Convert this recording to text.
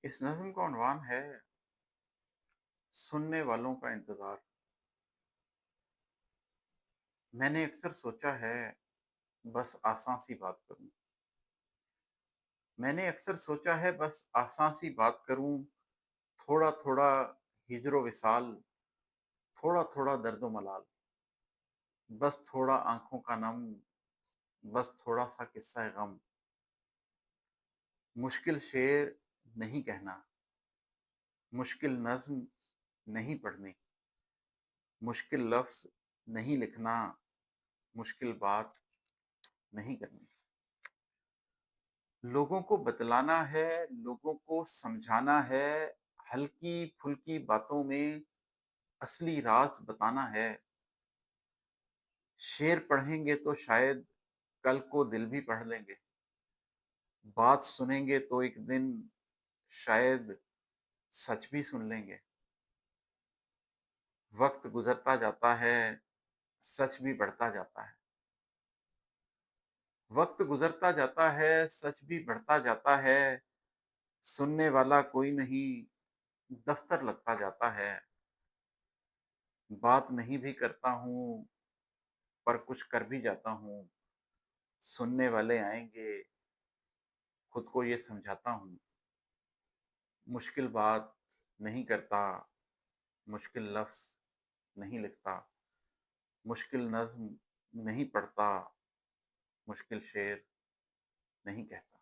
اس نظم کا عنوان ہے سننے والوں کا انتظار۔ میں نے اکثر سوچا ہے بس آسان سی بات کروں۔ میں نے اکثر سوچا ہے بس آسان سی بات کروں، تھوڑا تھوڑا ہجر و وصال، تھوڑا تھوڑا درد و ملال، بس تھوڑا آنکھوں کا نم، بس تھوڑا سا قصہ غم۔ مشکل شعر نہیں کہنا، مشکل نظم نہیں پڑھنی، مشکل لفظ نہیں لکھنا، مشکل بات نہیں کرنی۔ لوگوں کو بتلانا ہے، لوگوں کو سمجھانا ہے، ہلکی پھلکی باتوں میں اصلی راز بتانا ہے۔ شعر پڑھیں گے تو شاید کل کو دل بھی پڑھ لیں گے، بات سنیں گے تو ایک دن شاید سچ بھی سن لیں گے۔ وقت گزرتا جاتا ہے، سچ بھی بڑھتا جاتا ہے۔ وقت گزرتا جاتا ہے، سچ بھی بڑھتا جاتا ہے، سننے والا کوئی نہیں، دفتر لگتا جاتا ہے۔ بات نہیں بھی کرتا ہوں پر کچھ کر بھی جاتا ہوں، سننے والے آئیں گے، خود کو یہ سمجھاتا ہوں۔ مشکل بات نہیں کرتا، مشکل لفظ نہیں لکھتا، مشکل نظم نہیں پڑھتا، مشکل شعر نہیں کہتا۔